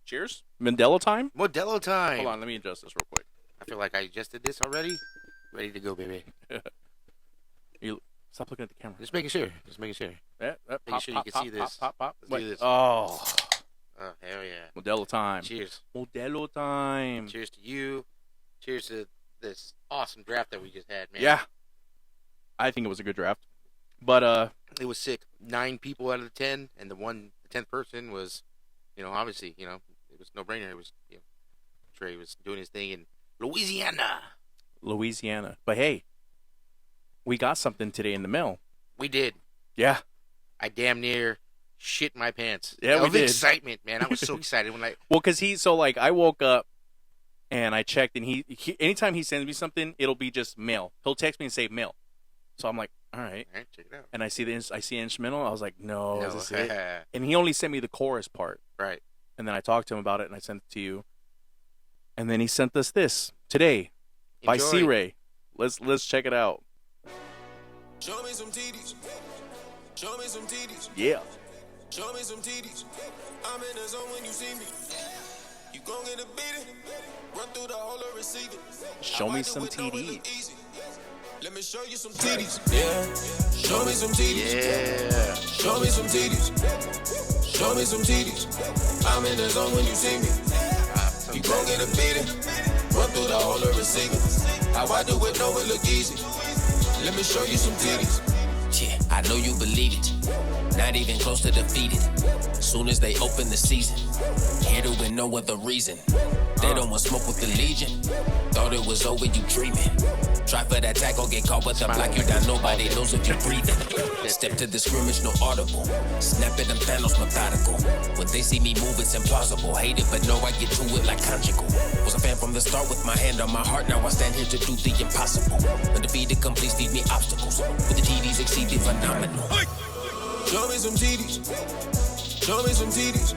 Cheers. Modelo time? Modelo time. Hold on, let me adjust this real quick. I feel like I adjusted this already. Ready to go, baby. Stop looking at the camera. Just making sure. Yeah, Making sure you can see this. Pop. Let's do this. Oh, Oh, hell yeah. Modelo time. Cheers. Modelo time. Cheers to you. Cheers to this awesome draft that we just had, man. Yeah. I think it was a good draft. But, It was sick. 9 people out of the 10, and the 10th person was, obviously, it was no brainer. It was, Trey was doing his thing in Louisiana. But hey, we got something today in the mail. We did. Yeah. I damn near shit my pants. Yeah, we did. Excitement, man. I was so excited when Well, because I woke up and I checked, and he anytime he sends me something, it'll be just mail. He'll text me and say mail. So I'm like, all right. Check it out. And I see instrumental. I was like, no, is this it? No. And he only sent me the chorus part. Right. And then I talked to him about it, and I sent it to you. And then he sent us this today by Enjoy. C-Ray. Let's check it out. Show me some TDs. Show me some TDs. Yeah. Show me some TDs. I'm in the zone when you see me. You gon' get a beating. Run through the whole of receiving. Show me some TDs. Let me show you some TDs. Yeah. Show me some TDs. Yeah. Show me some TDs. Show me some TDs. I'm in the zone when you see me. You gon' get a beating. Run through the whole of receiving. How I do it, know it look easy. Let me show you some titties. Yeah, I know you believe it. Not even close to defeated. Soon as they open the season, here to win no other reason. They don't want smoke with the Legion. Thought it was over, you dreaming. Try for that tackle, get caught with the block. You down, nobody knows if you're breathing. Step to the scrimmage, no audible. Snap it and Thanos methodical. When they see me move, it's implausible. Hate it, but no, I get to it like conjugal. Was a fan from the start with my hand on my heart. Now I stand here to do the impossible. Undefeated complete feed me obstacles. With the TDs exceeding phenomenal. Show me some TDs. Show me some TDs.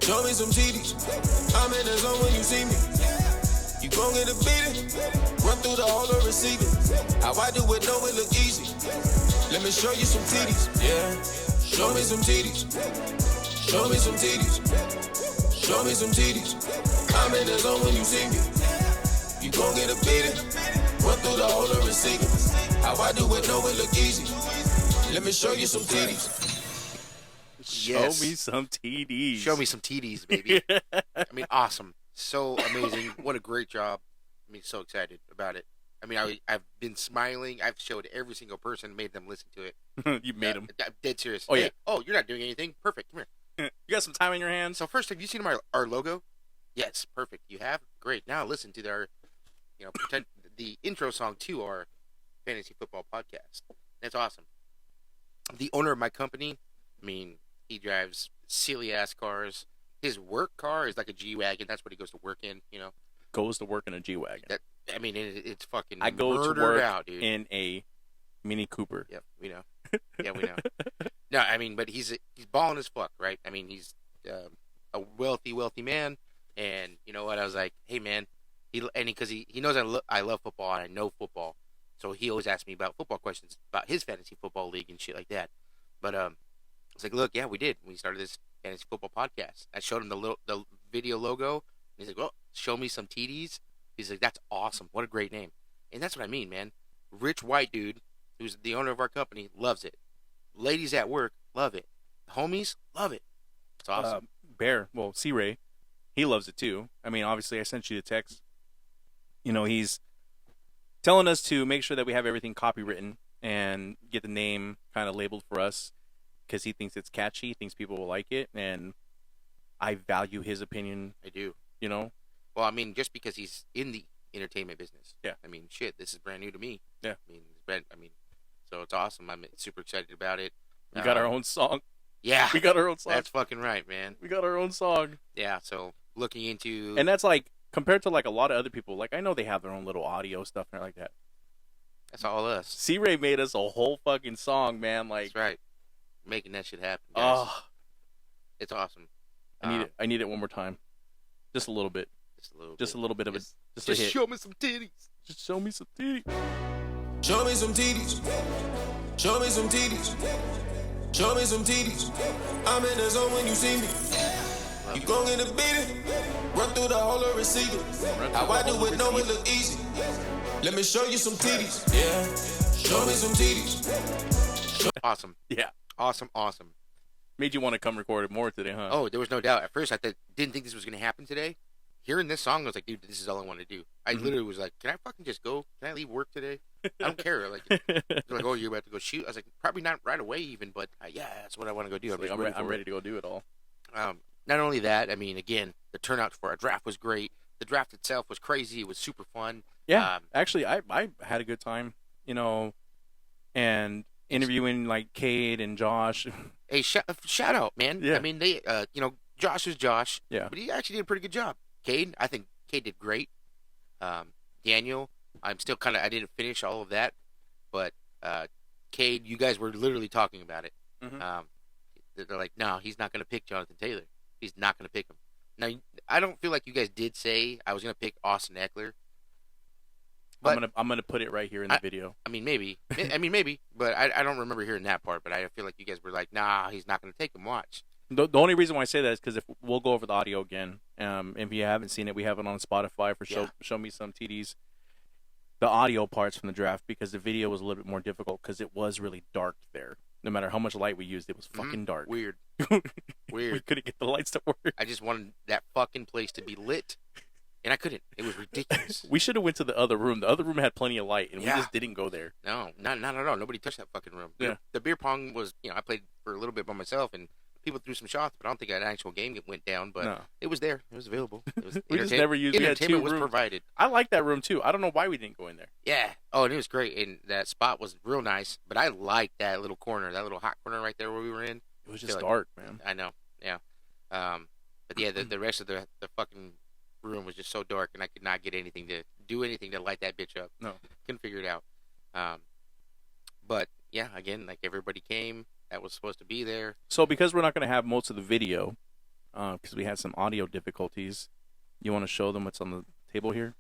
Show me some TDs. I'm in the zone when you see me. You gon' get a beating. Run through the whole of receiving. How I do it, know it look easy. Let me show you some TDs. Yeah. Show me some TDs. Show me some TDs. Show me some TDs. I'm in the zone when you see me. You gon' get a beating. Run through the whole of receiving. How I do it, know it look easy. Let me show you some TDs. Yes. Show me some TDs. Show me some TDs, baby. I mean, awesome. So amazing. What a great job. I mean, so excited about it. I mean, I've been smiling. I've showed every single person, made them listen to it. You made them. I'm dead serious. Oh, Hey, yeah. Oh, you're not doing anything? Perfect. Come here. You got some time in your hands? So first, have you seen our logo? Yes, perfect. You have? Great. Now listen to our, the intro song to our fantasy football podcast. That's awesome. The owner of my company, I mean, he drives silly-ass cars. His work car is like a G-Wagon. That's what he goes to work in, Goes to work in a G-Wagon. It's fucking I go to murdered work out, dude. in a Mini Cooper. Yep, we know. Yeah, we know. No, I mean, but he's balling as fuck, right? I mean, he's a wealthy man, and you know what? I was like, hey, man, because he knows I love football and I know football, so he always asks me about football questions about his fantasy football league and shit like that. But I was like, look, yeah, we did. We started this fantasy football podcast. I showed him the video logo, and he's like, well, show me some TDs. He's like, that's awesome. What a great name. And that's what I mean, man. Rich white dude who's the owner of our company loves it. Ladies at work love it. Homies love it. It's awesome. C-Ray, he loves it too. I mean, obviously, I sent you the text. He's telling us to make sure that we have everything copywritten and get the name kind of labeled for us because he thinks it's catchy, he thinks people will like it, and I value his opinion. I do. Well, I mean, just because he's in the entertainment business. Yeah. I mean, shit, this is brand new to me. Yeah. So it's awesome. I'm super excited about it. We got our own song. Yeah. We got our own song. That's fucking right, man. We got our own song. Yeah, so looking into... And that's like, compared to like a lot of other people, like I know they have their own little audio stuff and like that. That's all us. C-Ray made us a whole fucking song, man. Like, that's right. Making that shit happen, guys. Oh. It's awesome. I need it one more time. Just a little bit. Just a little bit of it. Just a hit. Show me some titties. Just show me some titties. Show me some TDs. Show me some TDs. Show me some TDs. I'm in the zone when you see me. You gon' get a beating. Run through the whole of receiver. How I do it, know it look easy. Let me show you some TDs. Yeah. Show me some TDs. Awesome. Yeah. Awesome. Made you want to come record it more today, huh? Oh, there was no doubt. At first, I didn't think this was going to happen today. Hearing this song, I was like, dude, this is all I want to do. I literally was like, can I fucking just go? Can I leave work today? I don't care. Like, they're like, oh, you're about to go shoot. I was like, probably not right away even, but yeah, that's what I want to go do. I'm ready to go do it all. Not only that, I mean, again, the turnout for our draft was great. The draft itself was crazy. It was super fun. Yeah, actually, I had a good time, and interviewing like Cade and Josh. Hey, shout out, man. Yeah. I mean, they, Josh is Josh. Yeah. But he actually did a pretty good job. Cade, I think Cade did great. Daniel, I'm still I didn't finish all of that, but Cade, you guys were literally talking about it. Mm-hmm. They're like, no, he's not going to pick Jonathan Taylor. He's not going to pick him. Now, I don't feel like you guys did say I was going to pick Austin Eckler. But I'm gonna put it right here in the video. I mean, maybe. But I don't remember hearing that part. But I feel like you guys were like, nah, he's not going to take him. Watch. The only reason why I say that is because if we'll go over the audio again. If you haven't seen it, we have it on Spotify for Show Me Some TDs. The audio parts from the draft, because the video was a little bit more difficult because it was really dark there. No matter how much light we used, it was fucking dark. Weird. We couldn't get the lights to work. I just wanted that fucking place to be lit, and I couldn't. It was ridiculous. We should have went to the other room. The other room had plenty of light, and we just didn't go there. No, not at all. Nobody touched that fucking room. Yeah. The beer pong was, I played for a little bit by myself, and people threw some shots, but I don't think an actual game went down. But it was there. It was available. It was we just never used it. Entertainment was provided. I like that room too. I don't know why we didn't go in there. Yeah. Oh, and it was great, and that spot was real nice. But I liked that little corner, that little hot corner right there where we were in. It was just dark, man. I know. Yeah. But yeah, the rest of the fucking room was just so dark, and I could not get anything to light that bitch up. No. Couldn't figure it out. But yeah, again, like everybody came that was supposed to be there. So because we're not going to have most of the video, because we had some audio difficulties, you want to show them what's on the table here?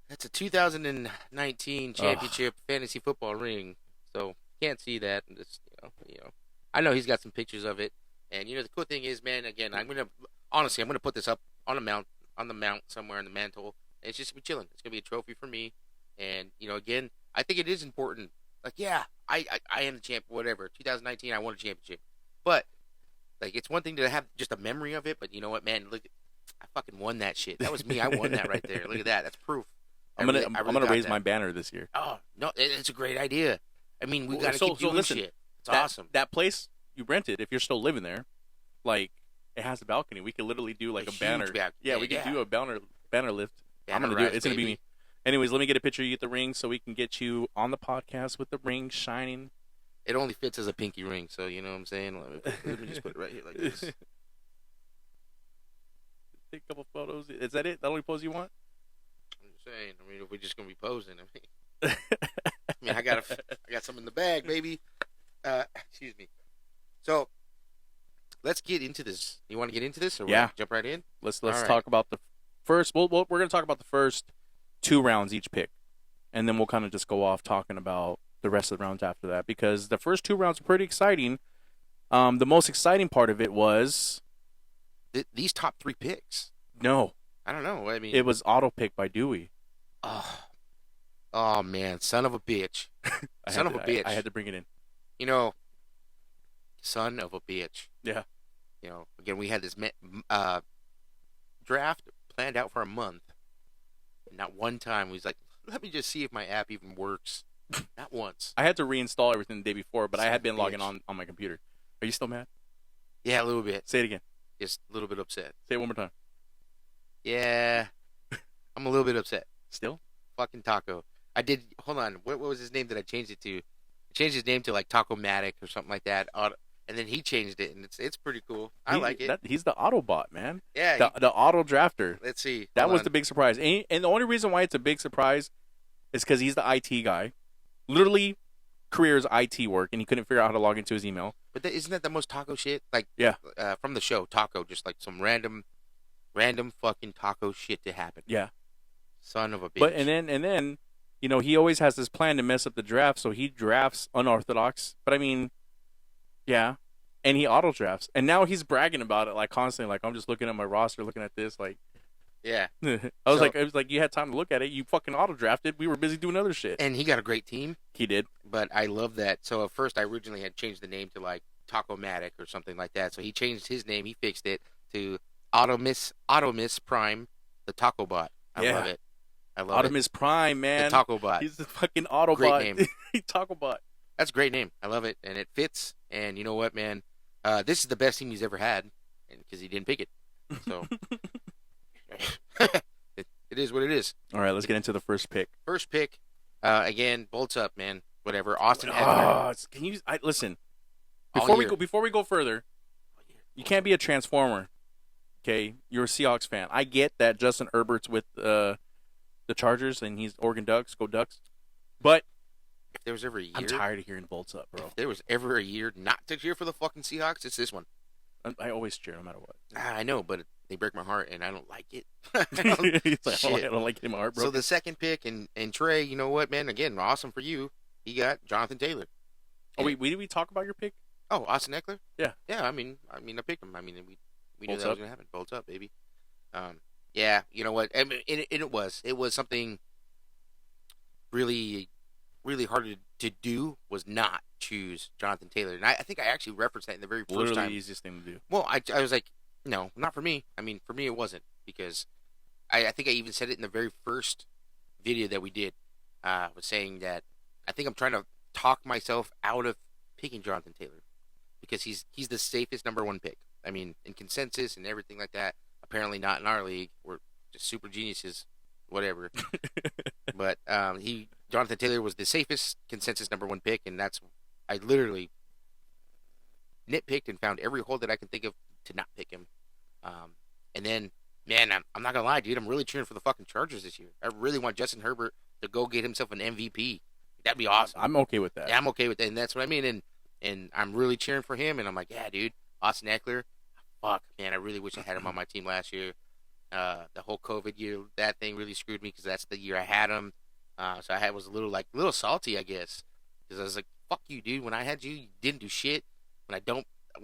That's a 2019 championship fantasy football ring. So can't see that. Just, I know he's got some pictures of it. And the cool thing is, man, again, I'm gonna put this up on the mount somewhere in the mantle. It's just gonna be chilling. It's gonna be a trophy for me. And again, I think it is important. Like, yeah, I am the champ, whatever. 2019, I won a championship. But like, it's one thing to have just a memory of it. But you know what, man? Look, I fucking won that shit. That was me. I won that right there. Look at that. That's proof. I'm gonna raise my banner this year. Oh no, it's a great idea. I mean, we gotta keep doing shit. It's awesome. That place you rented, if you're still living there, like, it has a balcony. We could literally do like a banner. Yeah, we could do a banner lift. I'm gonna do it. It's gonna be me. Anyways, let me get a picture of you at the ring so we can get you on the podcast with the ring shining. It only fits as a pinky ring, so you know what I'm saying? Let me just put it right here like this. Take a couple photos. Is that it? The only pose you want? I'm just saying. I mean, if we're just gonna be posing, I got some in the bag, baby. Excuse me. So let's get into this. You want to get into this, or jump right in? Let's talk about the first. We're going to talk about the first 2 rounds each pick, and then we'll kind of just go off talking about the rest of the rounds after that, because the first 2 rounds are pretty exciting. The most exciting part of it was these top 3 picks. No, I don't know. I mean, it was auto pick by Dewey. Oh man, son of a bitch! Son of a bitch! I had to bring it in. Son of a bitch. Yeah. Again, we had this draft planned out for a month. And not one time was like, let me just see if my app even works. Not once. I had to reinstall everything the day before, but I had been logging on my computer. Are you still mad? Yeah, a little bit. Say it again. Just a little bit upset. Say it one more time. Yeah. I'm a little bit upset. Still? Fucking Taco. I did. Hold on. What was his name that I changed it to? I changed his name to like Taco Matic or something like that. And then he changed it, and it's pretty cool. I like it. He's the Autobot, man. Yeah. The auto drafter. Let's see. That was the big surprise. And the only reason why it's a big surprise is because he's the IT guy. Literally, career's IT work, and he couldn't figure out how to log into his email. But isn't that the most Taco shit? Like, yeah. From the show, Taco, just like some random fucking Taco shit to happen. Yeah. Son of a bitch. But and then, he always has this plan to mess up the draft, so he drafts unorthodox. But I mean, yeah. and he auto drafts, and now he's bragging about it like constantly. Like I'm just looking at my roster, looking at this. Like, Yeah. I was like, you had time to look at it. You fucking auto drafted. We were busy doing other shit. And he got a great team. He did. But I love that. So at first, I originally had changed the name to like Taco-Matic or something like that. So he changed his name. He fixed it to Automiss Prime, the Taco Bot. I love it. I love Automiss Prime, man. The Taco Bot. He's the fucking Autobot. Great name. Taco Bot. That's a great name. I love it, and it fits. And you know what, man? This is the best team he's ever had, because he didn't pick it. So it is what it is. All right, let's get into the first pick. First pick, again, bolts up, man. Whatever. Austin Eckler. Can you listen? All year. Before we go further, you can't be a transformer. Okay, you're a Seahawks fan. I get that Justin Herbert's with the Chargers and he's Oregon Ducks. Go Ducks! But if there was ever a year, I'm tired of hearing bolts up, bro. If there was ever a year not to cheer for the fucking Seahawks, it's this one. I always cheer no matter what. I know, but they break my heart, and I don't like it. I don't like getting my heart broken. So the second pick, and Trey, you know what, man? Again, awesome for you. He got Jonathan Taylor. Oh, did we talk about your pick? Oh, Austin Eckler? Yeah. Yeah, I mean, I picked him. I mean, we knew Bolts that was up. going to happen. Bolts up, baby. Yeah, you know what? I mean, it was something really, really hard to do, was not choose Jonathan Taylor. And I think I actually referenced that in the very first Literally time. the easiest thing to do. Well, I was like, no, not for me. I mean, for me it wasn't, because I think I even said it in the very first video that we did. I was saying that I think I'm trying to talk myself out of picking Jonathan Taylor, because he's the safest number one pick. I mean, in consensus and everything like that. Apparently not in our league. We're just super geniuses, whatever. But Jonathan Taylor was the safest consensus number one pick, and I literally nitpicked and found every hole that I can think of to not pick him. And then, man, I'm not gonna lie, dude, I'm really cheering for the fucking Chargers this year. I really want Justin Herbert to go get himself an MVP. That'd be awesome. I'm okay with that. Yeah, I'm okay with that, and that's what I mean. And I'm really cheering for him, and I'm like, yeah, dude, Austin Eckler. Fuck, man, I really wish I had him on my team last year. The whole COVID year, that thing really screwed me, because that's the year I had him. So I was a little salty, I guess, because I was like, fuck you, dude. When I had you, you didn't do shit. When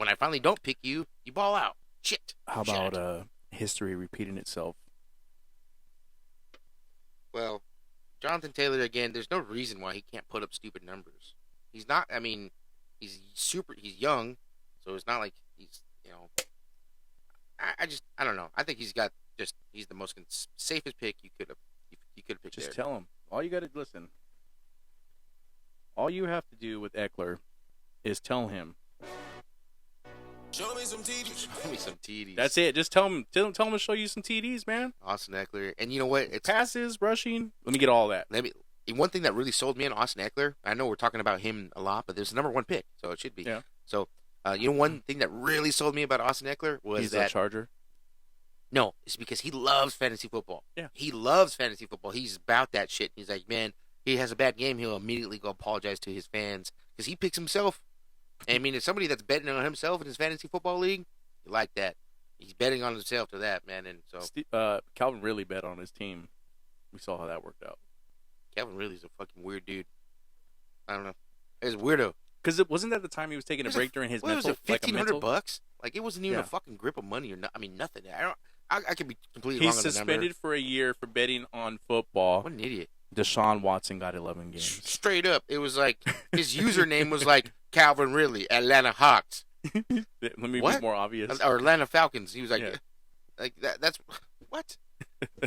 I finally don't pick you, you ball out. Shit. How about history repeating itself? Well, Jonathan Taylor, again, there's no reason why he can't put up stupid numbers. He's not, I mean, he's young, so it's not like he's, I don't know. I think he's the most safest pick you could have picked. Just there. tell him. All you got to listen. All you have to do with Eckler is tell him. Show me some TDs. Show me some TDs. That's it. Just tell him to show you some TDs, man. Austin Eckler. And you know what? It's passes, rushing. Let me get all that. One thing that really sold me on Austin Eckler, I know we're talking about him a lot, but there's the number one pick, so it should be. Yeah. So, one thing that really sold me about Austin Eckler was he's that a Charger. No, it's because he loves fantasy football. Yeah. He loves fantasy football. He's about that shit. He's like, man, he has a bad game, he'll immediately go apologize to his fans, because he picks himself. And I mean, as somebody that's betting on himself in his fantasy football league, you like that. He's betting on himself to that, man. And so Calvin really bet on his team. We saw how that worked out. Calvin Ridley's a fucking weird dude. I don't know. He's a weirdo. Because it wasn't that the time he was taking a break during his mental. Was it $1,500? Like, it wasn't even Yeah. a fucking grip of money or I mean, nothing. I could be completely He's wrong on the number. suspended for a year for betting on football. What an idiot. Deshaun Watson got 11 games. Straight up, it was like his username was like Calvin Ridley, Atlanta Hawks. Let me What? be more obvious. Or Atlanta Falcons. He was like, Yeah. like that's what?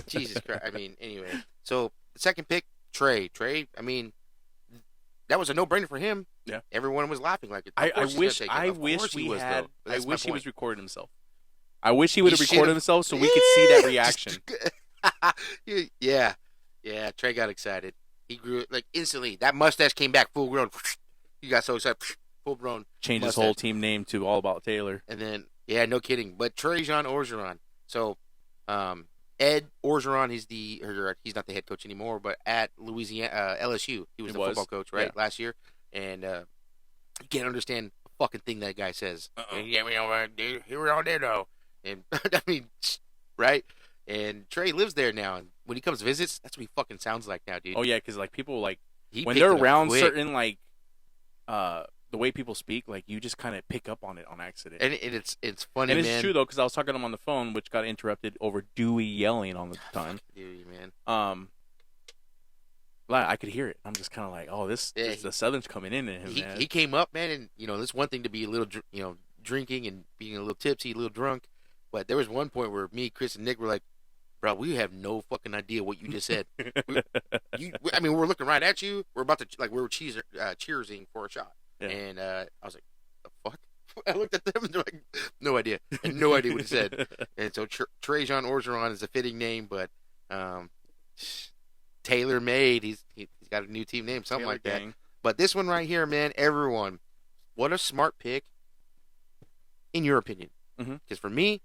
Jesus Christ. I mean, anyway. So the second pick, Trey. I mean, that was a no-brainer for him. Yeah. Everyone was laughing like it. I wish he was recording himself. I wish he would have recorded himself so we could see that reaction. Yeah, Trey got excited. He grew like instantly. That mustache came back full grown. He got so excited, full grown. Changed his mustache. whole team name to All About Taylor. And then, yeah, no kidding. But Trajan Orgeron. So, Ed Orgeron, he's not the head coach anymore, but at Louisiana LSU, he was the football coach, right, last year. And you can't understand a fucking thing that guy says. Yeah, we were all there though. And I mean, right? And Trey lives there now, and when he comes visits, that's what he fucking sounds like now, dude. Oh yeah, because like people like He when picked they're it up around quick. certain like the the way people speak, like you just kind of pick up on it on accident. And it's funny, and it's man. true though, because I was talking to him on the phone, which got interrupted over Dewey yelling on the time. Dewey, man. I could hear it. I'm just kind of like, oh, this the Southern's coming in him. Man. He came up, man, and it's one thing to be a little, drinking and being a little tipsy, a little drunk, but there was one point where me, Chris, and Nick were like, bro, we have no fucking idea what you just said. We're looking right at you. We're about to we were cheersing for a shot, and I was like, the fuck. I looked at them and they're like, no idea, and no idea what he said. And so Trajan Orgeron is a fitting name, but Taylor Made, he's got a new team name, something Taylor like that. Gang. But this one right here, man, everyone, what a smart pick, in your opinion. Because for me,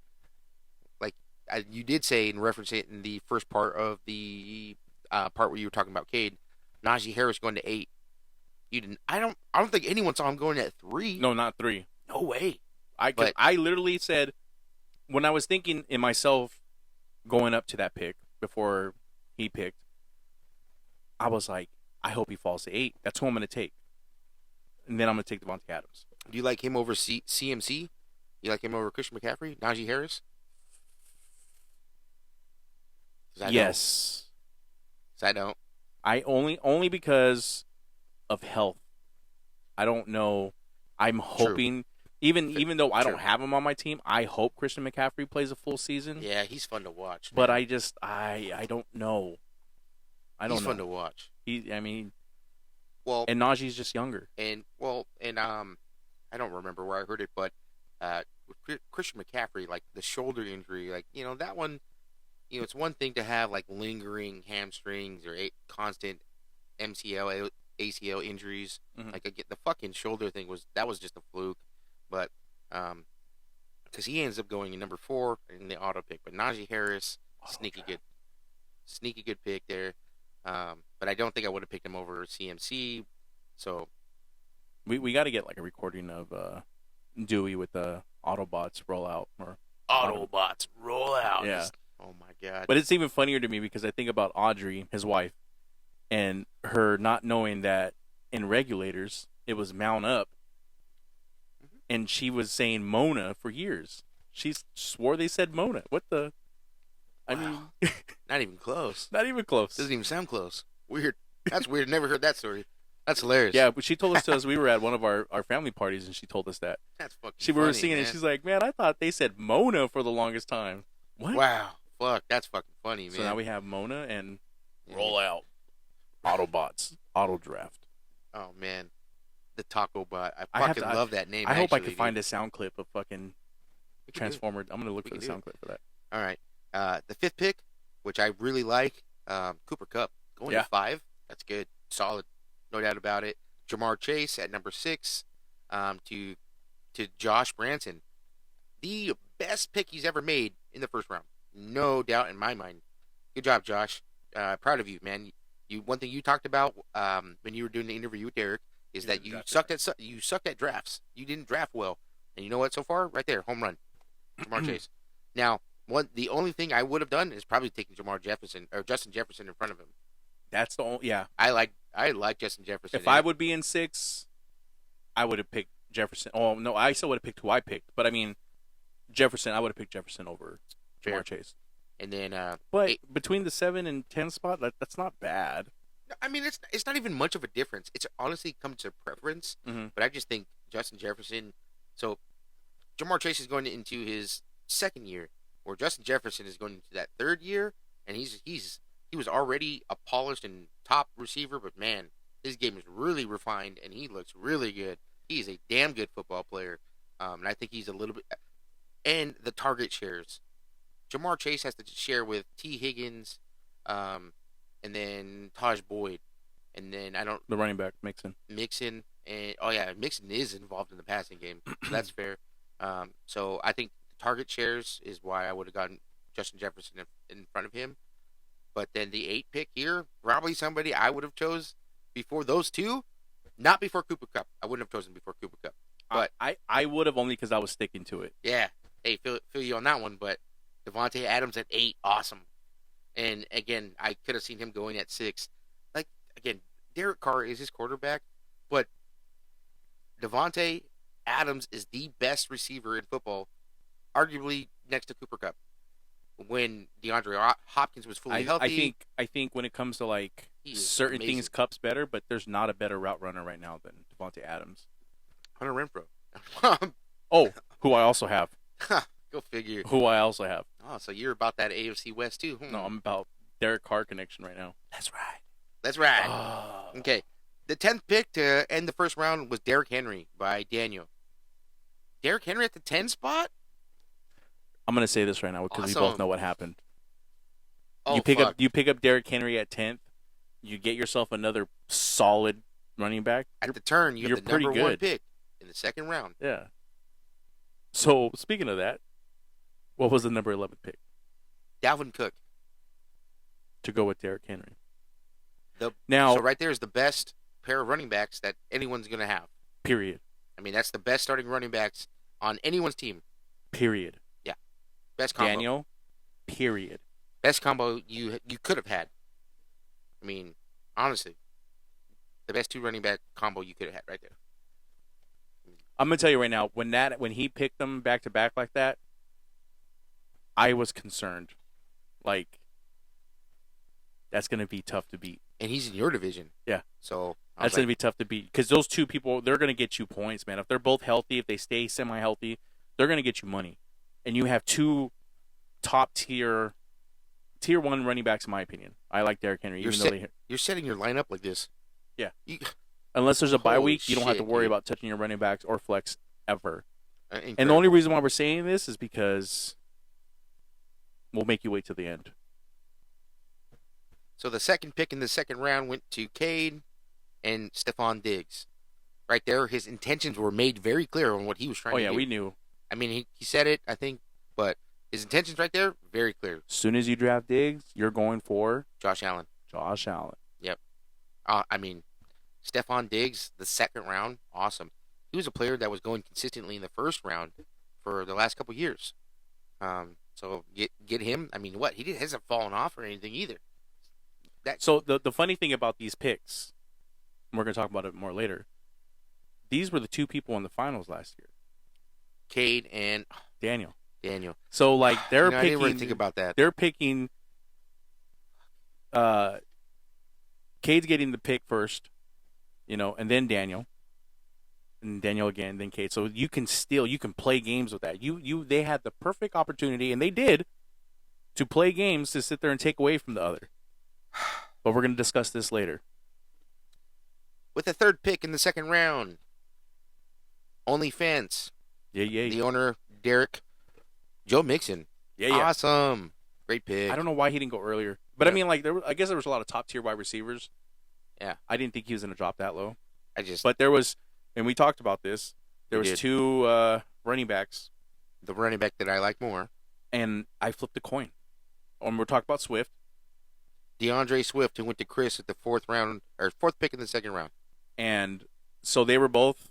you did say and reference it in the first part of the part where you were talking about Cade, Najee Harris going to 8. You didn't. I don't think anyone saw him going at 3. No, not 3. No way. I literally said, when I was thinking in myself going up to that pick before he picked, I was like, I hope he falls to 8. That's who I'm going to take. And then I'm going to take Devontae Adams. Do you like him over CMC? You like him over Christian McCaffrey? Najee Harris? Yes. I don't. I only because of health. I don't know. I'm hoping, even though I don't have him on my team, I hope Christian McCaffrey plays a full season. Yeah, he's fun to watch. But man. I don't know. He's fun to watch. And Najee's just younger. And I don't remember where I heard it, but with Christian McCaffrey, like the shoulder injury, that one, it's one thing to have like lingering hamstrings or constant MCL, ACL injuries. Mm-hmm. Like I get the fucking shoulder thing was just a fluke, but because he ends up going in number 4 in the auto pick. But Najee Harris, sneaky good pick there. But I don't think I would have picked him over CMC. So we got to get like a recording of Dewey with the Autobots rollout or Autobots roll out. Yeah. Oh my god. But it's even funnier to me because I think about Audrey, his wife, and her not knowing that in Regulators it was Mount Up, and she was saying Mona for years. She swore they said Mona. What the? I mean, not even close. Not even close. Doesn't even sound close. Weird. That's weird. Never heard that story. That's hilarious. Yeah, but she told us we were at one of our family parties, and she told us that. That's fucking we funny, were singing, man. and she's like, "Man, I thought they said Mona for the longest time." What? Wow. Fuck. That's fucking funny, man. So now we have Mona and roll out Autobots auto draft. Oh man, the Taco Bot. I fucking love that name. I hope I can find a sound clip of fucking We Transformer. I'm gonna look for the sound clip for that. All right. The 5th pick, which I really like, Cooper Kupp going to 5. That's good, solid, no doubt about it. Jamar Chase at number 6, to Josh Branson, the best pick he's ever made in the first round, no doubt in my mind. Good job, Josh. Proud of you, man. One thing you talked about when you were doing the interview with Derek is that you sucked at drafts. You didn't draft well, and you know what? So far, right there, home run, Jamar Chase. Now, the only thing I would have done is probably taking Justin Jefferson in front of him. That's the only. Yeah, I like Justin Jefferson. If I would be in 6, I would have picked Jefferson. Oh no, I still would have picked who I picked. But I mean, Jefferson. I would have picked Jefferson over Jamar Chase. And then, but between the 7 and 10 spot, that's not bad. I mean, it's not even much of a difference. It's honestly come to preference. Mm-hmm. But I just think Justin Jefferson. So, Jamar Chase is going into his 2nd year, where Justin Jefferson is going into that 3rd year, and he was already a polished and top receiver, but man, his game is really refined, and he looks really good. He's a damn good football player, and I think he's a little bit. And the target shares. Jamar Chase has to share with T. Higgins, and then Taj Boyd, and then the running back Mixon, and Mixon is involved in the passing game, so that's fair. So I think the target shares is why I would have gotten Justin Jefferson in front of him. But then the 8 pick here, probably somebody I would have chose before those two, not before Cooper Kupp. I wouldn't have chosen before Cooper Kupp. But I would have only because I was sticking to it. Yeah, hey, feel you on that one, but. Devontae Adams at 8, awesome. And again, I could have seen him going at 6. Like, again, Derek Carr is his quarterback, but Devontae Adams is the best receiver in football, arguably next to Cooper Kupp. When DeAndre Hopkins was fully healthy, I think when it comes to like he is certain amazing. things, Cup's better, but there's not a better route runner right now than Devontae Adams. Hunter Renfrow. Oh, who I also have. Go figure. Who I also have. Oh, so you're about that AFC West too? No, I'm about Derek Carr connection right now. That's right. That's right. Oh. Okay. The 10th pick to end the first round was Derrick Henry by Daniel. Derrick Henry at the 10 spot? I'm gonna say this right now because we both Awesome. know what happened. Oh, you pick fuck. up Derrick Henry at 10th. You get yourself another solid running back. At the turn, you you're have the pretty number 1 good. pick in the second round. Yeah. So speaking of that, what was the number 11 pick Dalvin Cook. to go with Derrick Henry? So Now, right there is the best pair of running backs that anyone's going to have. period. I mean, that's the best starting running backs on anyone's team. Period. Best combo. Daniel. Period. Best combo you could have had. I mean, honestly, the best 2 running back combo you could have had right there. I'm gonna tell you right now, when he picked them back to back like that, I was concerned. Like, that's gonna be tough to beat. And he's in your division. Yeah. So That's gonna be tough to beat because those two people, they're gonna get you points, man. If they're both healthy, if they stay semi-healthy, they're gonna get you money. And you have 2 top tier 1 running backs, in my opinion. I like Derrick Henry, you're setting your lineup like this. Yeah. You, unless there's a bye Holy week, you don't have to shit, worry dude. about touching your running backs or flex ever. And the incredible. only reason why we're saying this is because we'll make you wait till the end. So the second pick in the second round went to Cade and Stephon Diggs. Right there, his intentions were made very clear on what he was trying Oh to yeah, do. we knew. I mean, he said it, I think, but his intentions right there, very clear. As soon as you draft Diggs, you're going for Josh Allen. Josh Allen. I mean, Stephon Diggs, the second round, awesome. He was a player that was going consistently in the first round for the last couple years. So get him. I mean, what? He hasn't fallen off or anything either. So the funny thing about these picks, and we're going to talk about it more later, these were the 2 people in the finals last year. Cade and Daniel. So like they're I picking. didn't really think about that. They're picking. Cade's getting the pick first, and then Daniel, and Daniel again, then Cade. So you can play games with that. They had the perfect opportunity, and they did, to play games to sit there and take away from the other. But we're going to discuss this later. With the third pick in the second round, OnlyFans. Yeah. The owner, Derek, Joe Mixon. Yeah. Awesome. Great pick. I don't know why he didn't go earlier. But Yeah. I mean, like, I guess there was a lot of top-tier wide receivers. Yeah. I didn't think he was going to drop that low. But there was, and we talked about this, there We was did. 2 running backs, the running back that I like more, and I flipped a coin. And we're talking about Swift. DeAndre Swift, who went to Chris at the fourth pick in the second round. And so they were both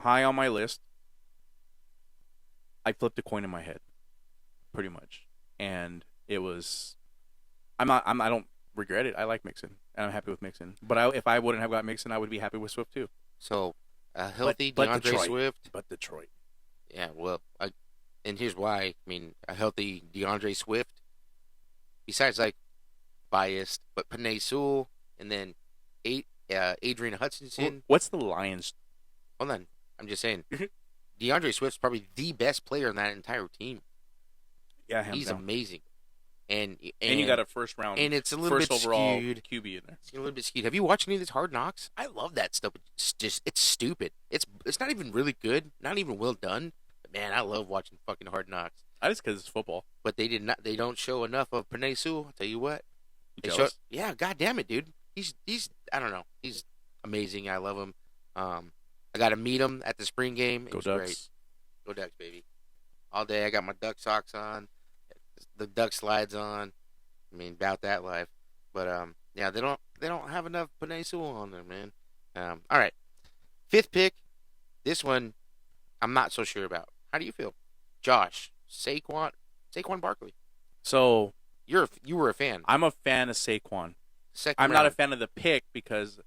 high on my list. I flipped a coin in my head, pretty much. And it was, I don't regret it. I like Mixon, and I'm happy with Mixon. But if I wouldn't have got Mixon, I would be happy with Swift too. So a healthy But DeAndre Detroit. Swift. But Detroit. Yeah, well, and here's why. I mean, a healthy DeAndre Swift, besides like biased, but Penei Sewell, and then Adrian Hutchinson. What's the Lions? Hold on, I'm just saying, DeAndre Swift's probably the best player in that entire team. Yeah, hands He's down. amazing, and you got a first round, and it's a little first bit overall skewed. QB in there. It's a little bit skewed. Have you watched any of this Hard Knocks? I love that stuff. It's stupid. It's not even really good. Not even well done. But man, I love watching fucking Hard Knocks. I just because it's football. But they don't show enough of Penei Sewell. I'll tell you what. You jealous? Yeah, god damn it, dude. He's I don't know. He's amazing. I love him. I got to meet him at the spring game. It Go was Ducks. great. Go Ducks, baby. All day I got my Duck socks on. The Duck slides on. I mean, about that life. But yeah, they don't have enough Penei Sewell on there, man. All right. Fifth pick. This one I'm not so sure about. How do you feel? Josh, Saquon Barkley. So You were a fan. I'm a fan of Saquon. Second I'm not a round. fan of the pick because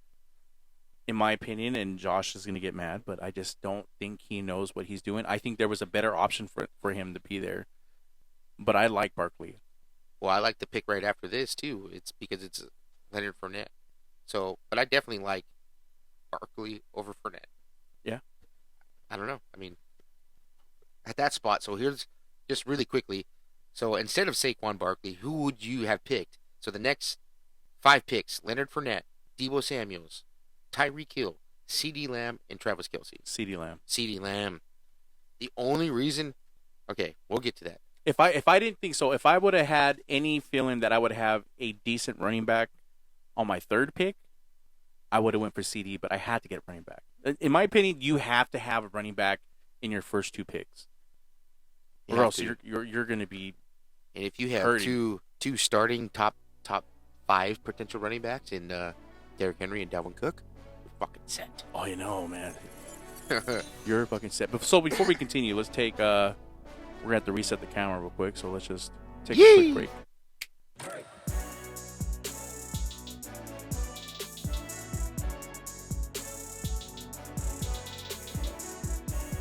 in my opinion, and Josh is going to get mad, but I just don't think he knows what he's doing. I think there was a better option for him to be there. But I like Barkley. Well, I like the pick right after this too. It's because it's Leonard Fournette. So, but I definitely like Barkley over Fournette. Yeah. I don't know. I mean, at that spot. So here's just really quickly. So instead of Saquon Barkley, who would you have picked? So the next 5 picks: Leonard Fournette, Deebo Samuels, Tyreek Hill, CeeDee Lamb, and Travis Kelce. CeeDee Lamb. CeeDee Lamb. The only reason. Okay, we'll get to that. If I didn't think so, if I would have had any feeling that I would have a decent running back on my 3rd pick, I would have went for CD, but I had to get a running back. In my opinion, you have to have a running back in your first 2 picks, or else you're going to be. And if you have hurting. two starting top 5 potential running backs in Derrick Henry and Dalvin Cook, you're fucking set. Oh, you know, man, you're fucking set. But so before we continue, let's take. We're going to have to reset the camera real quick, so let's just take a quick break.